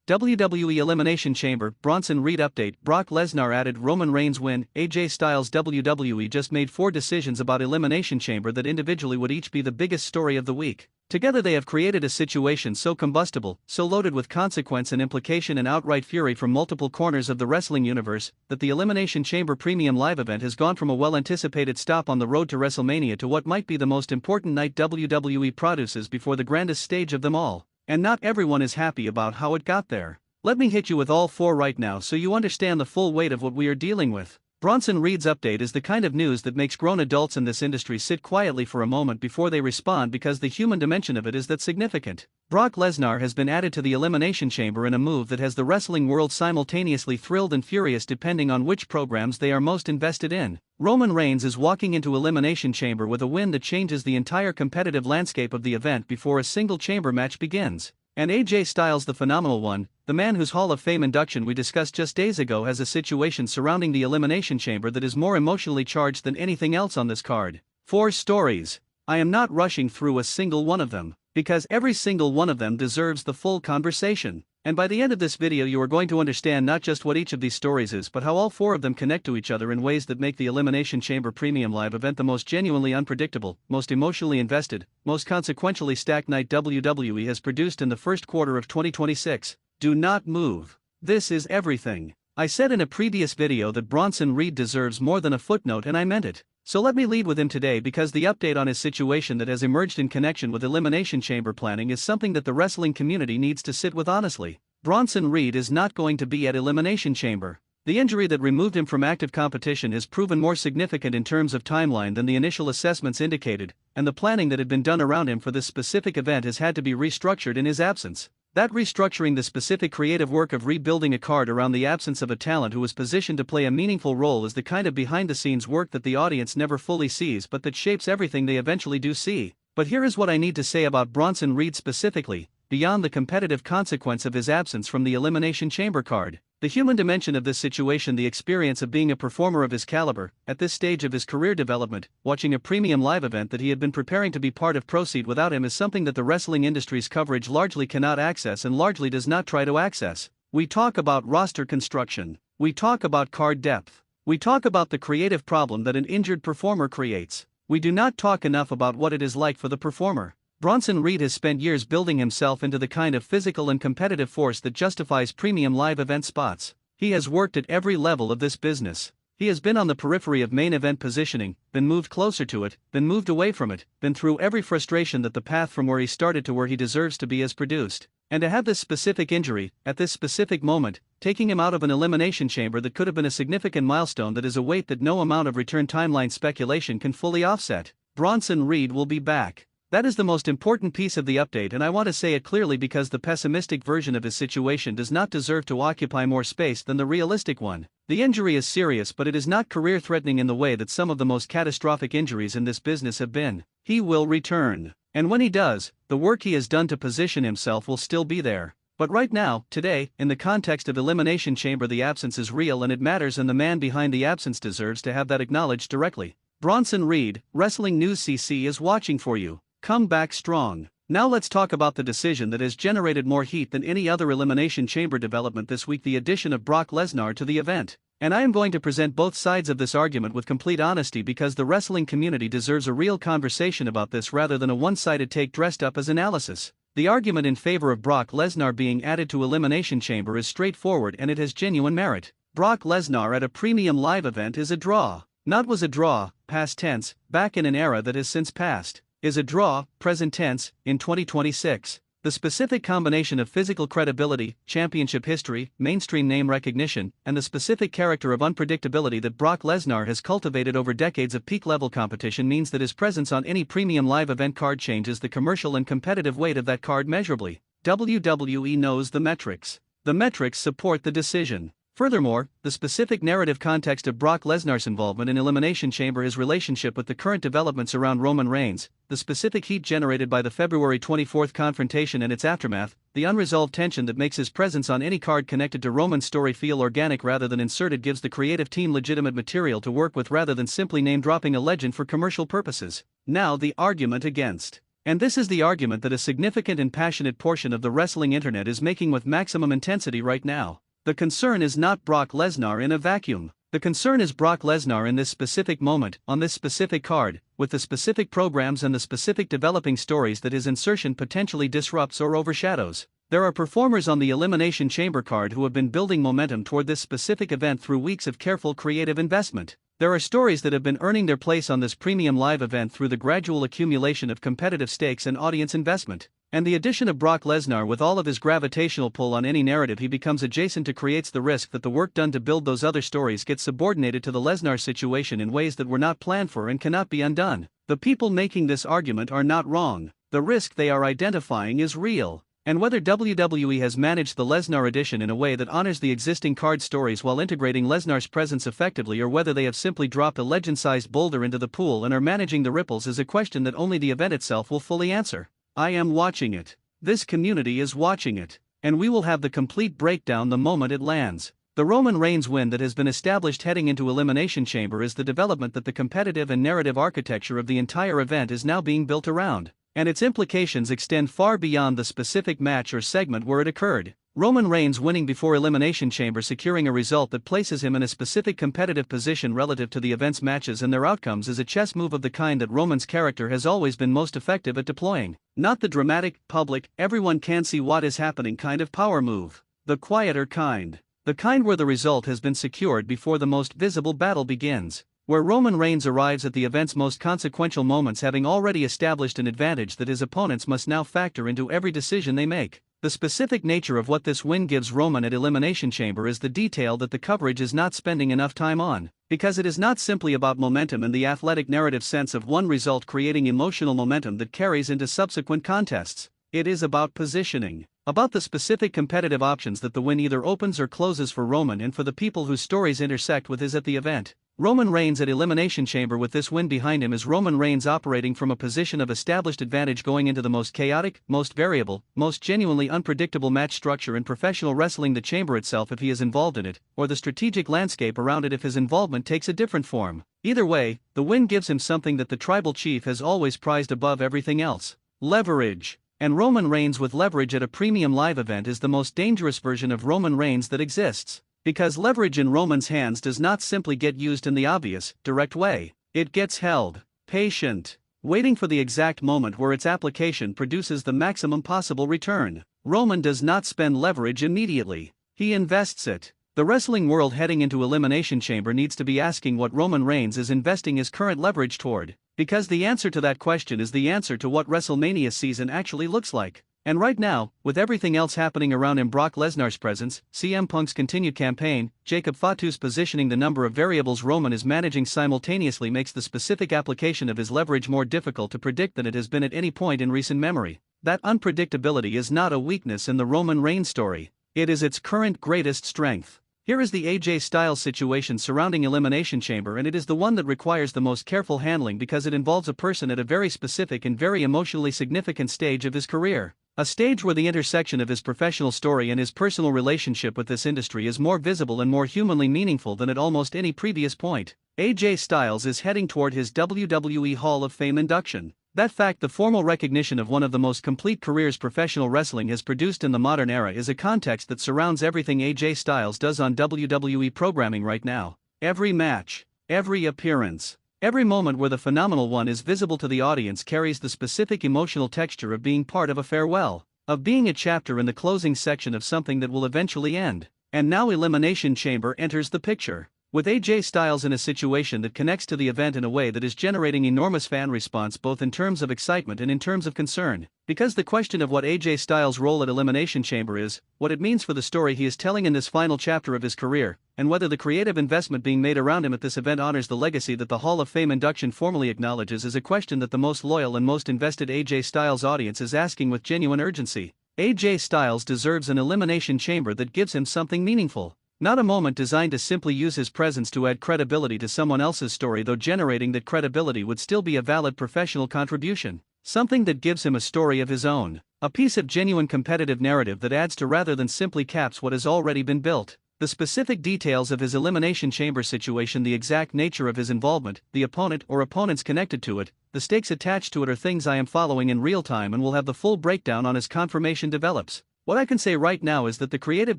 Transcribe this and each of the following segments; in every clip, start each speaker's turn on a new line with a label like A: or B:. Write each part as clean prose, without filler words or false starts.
A: WWE Elimination Chamber, Bronson Reed update, Brock Lesnar added, Roman Reigns win, AJ Styles. WWE just made 4 decisions about Elimination Chamber that individually would each be the biggest story of the week. Together they have created a situation so combustible, so loaded with consequence and implication and outright fury from multiple corners of the wrestling universe, that the Elimination Chamber Premium Live event has gone from a well-anticipated stop on the road to WrestleMania to what might be the most important night WWE produces before the grandest stage of them all. And not everyone is happy about how it got there. Let me hit you with all 4 right now so you understand the full weight of what we are dealing with. Bronson Reed's update is the kind of news that makes grown adults in this industry sit quietly for a moment before they respond, because the human dimension of it is that significant. Brock Lesnar has been added to the Elimination Chamber in a move that has the wrestling world simultaneously thrilled and furious depending on which programs they are most invested in. Roman Reigns is walking into Elimination Chamber with a win that changes the entire competitive landscape of the event before a single chamber match begins. And AJ Styles, the phenomenal one, the man whose Hall of Fame induction we discussed just days ago, has a situation surrounding the Elimination Chamber that is more emotionally charged than anything else on this card. 4 stories. I am not rushing through a single one of them, because every single one of them deserves the full conversation. And by the end of this video you are going to understand not just what each of these stories is, but how all 4 of them connect to each other in ways that make the Elimination Chamber Premium Live event the most genuinely unpredictable, most emotionally invested, most consequentially stacked night WWE has produced in the first quarter of 2026. Do not move. This is everything. I said in a previous video that Bronson Reed deserves more than a footnote, and I meant it. So let me lead with him today, because the update on his situation that has emerged in connection with Elimination Chamber planning is something that the wrestling community needs to sit with honestly. Bronson Reed is not going to be at Elimination Chamber. The injury that removed him from active competition has proven more significant in terms of timeline than the initial assessments indicated, and the planning that had been done around him for this specific event has had to be restructured in his absence. That restructuring, the specific creative work of rebuilding a card around the absence of a talent who was positioned to play a meaningful role, is the kind of behind-the-scenes work that the audience never fully sees but that shapes everything they eventually do see. But here is what I need to say about Bronson Reed specifically, beyond the competitive consequence of his absence from the Elimination Chamber card. The human dimension of this situation, the experience of being a performer of his caliber, at this stage of his career development, watching a premium live event that he had been preparing to be part of proceed without him, is something that the wrestling industry's coverage largely cannot access and largely does not try to access. We talk about roster construction. We talk about card depth. We talk about the creative problem that an injured performer creates. We do not talk enough about what it is like for the performer. Bronson Reed has spent years building himself into the kind of physical and competitive force that justifies premium live event spots. He has worked at every level of this business. He has been on the periphery of main event positioning, been moved closer to it, been moved away from it, been through every frustration that the path from where he started to where he deserves to be has produced. And to have this specific injury, at this specific moment, taking him out of an elimination chamber that could have been a significant milestone, that is a weight that no amount of return timeline speculation can fully offset. Bronson Reed will be back. That is the most important piece of the update, and I want to say it clearly because the pessimistic version of his situation does not deserve to occupy more space than the realistic one. The injury is serious, but it is not career-threatening in the way that some of the most catastrophic injuries in this business have been. He will return. And when he does, the work he has done to position himself will still be there. But right now, today, in the context of Elimination Chamber, the absence is real and it matters, and the man behind the absence deserves to have that acknowledged directly. Bronson Reed, Wrestling News CC is watching for you. Come back strong. Now let's talk about the decision that has generated more heat than any other Elimination Chamber development this week, the addition of Brock Lesnar to the event. And I am going to present both sides of this argument with complete honesty, because the wrestling community deserves a real conversation about this rather than a one-sided take dressed up as analysis. The argument in favor of Brock Lesnar being added to Elimination Chamber is straightforward and it has genuine merit. Brock Lesnar at a premium live event is a draw. Not was a draw, past tense, back in an era that has since passed. Is a draw, present tense, in 2026. The specific combination of physical credibility, championship history, mainstream name recognition, and the specific character of unpredictability that Brock Lesnar has cultivated over decades of peak-level competition means that his presence on any premium live event card changes the commercial and competitive weight of that card measurably. WWE knows the metrics. The metrics support the decision. Furthermore, the specific narrative context of Brock Lesnar's involvement in Elimination Chamber, his relationship with the current developments around Roman Reigns, the specific heat generated by the February 24 confrontation and its aftermath, the unresolved tension that makes his presence on any card connected to Roman's story feel organic rather than inserted, gives the creative team legitimate material to work with rather than simply name-dropping a legend for commercial purposes. Now the argument against. And this is the argument that a significant and passionate portion of the wrestling internet is making with maximum intensity right now. The concern is not Brock Lesnar in a vacuum. The concern is Brock Lesnar in this specific moment, on this specific card, with the specific programs and the specific developing stories that his insertion potentially disrupts or overshadows. There are performers on the Elimination Chamber card who have been building momentum toward this specific event through weeks of careful creative investment. There are stories that have been earning their place on this premium live event through the gradual accumulation of competitive stakes and audience investment. And the addition of Brock Lesnar with all of his gravitational pull on any narrative he becomes adjacent to creates the risk that the work done to build those other stories gets subordinated to the Lesnar situation in ways that were not planned for and cannot be undone. The people making this argument are not wrong. The risk they are identifying is real. And whether WWE has managed the Lesnar edition in a way that honors the existing card stories while integrating Lesnar's presence effectively, or whether they have simply dropped a legend-sized boulder into the pool and are managing the ripples, is a question that only the event itself will fully answer. I am watching it. This community is watching it. And we will have the complete breakdown the moment it lands. The Roman Reigns win that has been established heading into Elimination Chamber is the development that the competitive and narrative architecture of the entire event is now being built around. And its implications extend far beyond the specific match or segment where it occurred. Roman Reigns winning before Elimination Chamber, securing a result that places him in a specific competitive position relative to the event's matches and their outcomes, is a chess move of the kind that Roman's character has always been most effective at deploying. Not the dramatic, public, everyone can see what is happening kind of power move. The quieter kind. The kind where the result has been secured before the most visible battle begins. Where Roman Reigns arrives at the event's most consequential moments having already established an advantage that his opponents must now factor into every decision they make. The specific nature of what this win gives Roman at Elimination Chamber is the detail that the coverage is not spending enough time on, because it is not simply about momentum in the athletic narrative sense of one result creating emotional momentum that carries into subsequent contests. It is about positioning, about the specific competitive options that the win either opens or closes for Roman and for the people whose stories intersect with his at the event. Roman Reigns at Elimination Chamber with this win behind him is Roman Reigns operating from a position of established advantage going into the most chaotic, most variable, most genuinely unpredictable match structure in professional wrestling, the chamber itself if he is involved in it, or the strategic landscape around it if his involvement takes a different form. Either way, the win gives him something that the tribal chief has always prized above everything else: leverage. And Roman Reigns with leverage at a premium live event is the most dangerous version of Roman Reigns that exists. Because leverage in Roman's hands does not simply get used in the obvious, direct way. It gets held, patient, waiting for the exact moment where its application produces the maximum possible return. Roman does not spend leverage immediately. He invests it. The wrestling world heading into Elimination Chamber needs to be asking what Roman Reigns is investing his current leverage toward. Because the answer to that question is the answer to what WrestleMania season actually looks like. And right now, with everything else happening around him, Brock Lesnar's presence, CM Punk's continued campaign, Jacob Fatu's positioning, the number of variables Roman is managing simultaneously makes the specific application of his leverage more difficult to predict than it has been at any point in recent memory. That unpredictability is not a weakness in the Roman Reigns story. It is its current greatest strength. Here is the AJ Styles situation surrounding Elimination Chamber, and it is the one that requires the most careful handling because it involves a person at a very specific and very emotionally significant stage of his career. A stage where the intersection of his professional story and his personal relationship with this industry is more visible and more humanly meaningful than at almost any previous point. AJ Styles is heading toward his WWE Hall of Fame induction. That fact, the formal recognition of one of the most complete careers professional wrestling has produced in the modern era, is a context that surrounds everything AJ Styles does on WWE programming right now. Every match, every appearance, every moment where the phenomenal one is visible to the audience carries the specific emotional texture of being part of a farewell, of being a chapter in the closing section of something that will eventually end. And now Elimination Chamber enters the picture, with AJ Styles in a situation that connects to the event in a way that is generating enormous fan response both in terms of excitement and in terms of concern. Because the question of what AJ Styles' role at Elimination Chamber is, what it means for the story he is telling in this final chapter of his career, and whether the creative investment being made around him at this event honors the legacy that the Hall of Fame induction formally acknowledges, is a question that the most loyal and most invested AJ Styles audience is asking with genuine urgency. AJ Styles deserves an Elimination Chamber that gives him something meaningful. Not a moment designed to simply use his presence to add credibility to someone else's story, though generating that credibility would still be a valid professional contribution. Something that gives him a story of his own. A piece of genuine competitive narrative that adds to rather than simply caps what has already been built. The specific details of his Elimination Chamber situation, the exact nature of his involvement, the opponent or opponents connected to it, the stakes attached to it are things I am following in real time and will have the full breakdown on as confirmation develops. What I can say right now is that the creative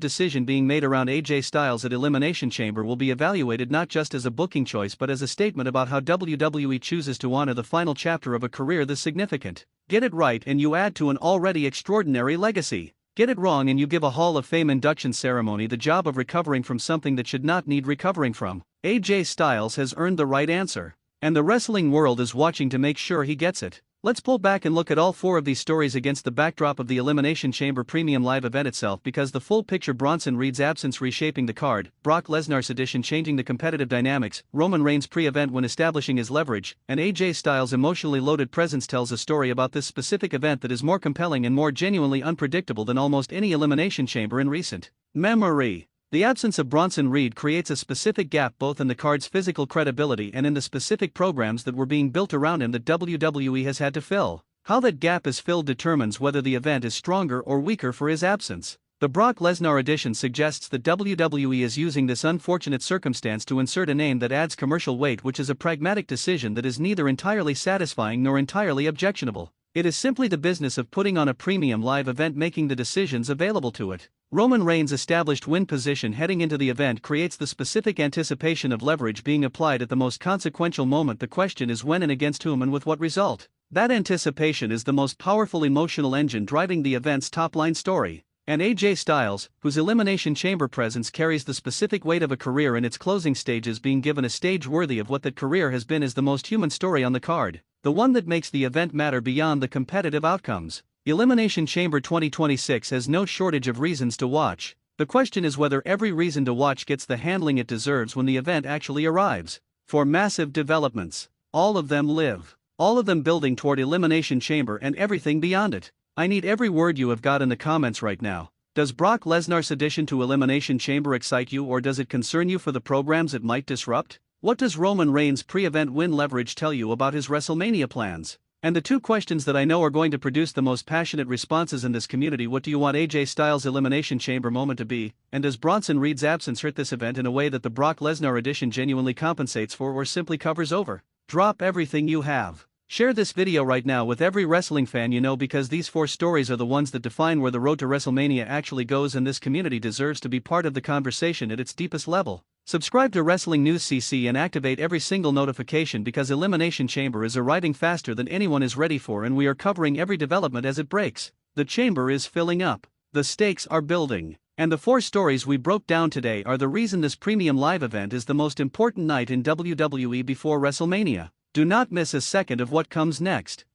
A: decision being made around AJ Styles at Elimination Chamber will be evaluated not just as a booking choice but as a statement about how WWE chooses to honor the final chapter of a career this significant. Get it right and you add to an already extraordinary legacy. Get it wrong and you give a Hall of Fame induction ceremony the job of recovering from something that should not need recovering from. AJ Styles has earned the right answer, and the wrestling world is watching to make sure he gets it. Let's pull back and look at all four of these stories against the backdrop of the Elimination Chamber Premium Live event itself, because the full picture: Bronson Reed's absence reshaping the card, Brock Lesnar's addition changing the competitive dynamics, Roman Reigns' pre-event win establishing his leverage, and AJ Styles' emotionally loaded presence tells a story about this specific event that is more compelling and more genuinely unpredictable than almost any Elimination Chamber in recent memory. The absence of Bronson Reed creates a specific gap both in the card's physical credibility and in the specific programs that were being built around him that WWE has had to fill. How that gap is filled determines whether the event is stronger or weaker for his absence. The Brock Lesnar addition suggests that WWE is using this unfortunate circumstance to insert a name that adds commercial weight, which is a pragmatic decision that is neither entirely satisfying nor entirely objectionable. It is simply the business of putting on a premium live event, making the decisions available to it. Roman Reigns' established win position heading into the event creates the specific anticipation of leverage being applied at the most consequential moment. The question is when and against whom and with what result. That anticipation is the most powerful emotional engine driving the event's top-line story. And AJ Styles, whose Elimination Chamber presence carries the specific weight of a career in its closing stages, being given a stage worthy of what that career has been, is the most human story on the card. The one that makes the event matter beyond the competitive outcomes. Elimination Chamber 2026 has no shortage of reasons to watch. The question is whether every reason to watch gets the handling it deserves when the event actually arrives. For massive developments, all of them live. All of them building toward Elimination Chamber and everything beyond it. I need every word you have got in the comments right now. Does Brock Lesnar's addition to Elimination Chamber excite you, or does it concern you for the programs it might disrupt? What does Roman Reigns' pre-event win leverage tell you about his WrestleMania plans? And the two questions that I know are going to produce the most passionate responses in this community: what do you want AJ Styles' Elimination Chamber moment to be, and does Bronson Reed's absence hurt this event in a way that the Brock Lesnar addition genuinely compensates for or simply covers over? Drop everything you have. Share this video right now with every wrestling fan you know, because these four stories are the ones that define where the road to WrestleMania actually goes, and this community deserves to be part of the conversation at its deepest level. Subscribe to Wrestling News CC and activate every single notification, because Elimination Chamber is arriving faster than anyone is ready for, and we are covering every development as it breaks. The chamber is filling up. The stakes are building. And the four stories we broke down today are the reason this premium live event is the most important night in WWE before WrestleMania. Do not miss a second of what comes next.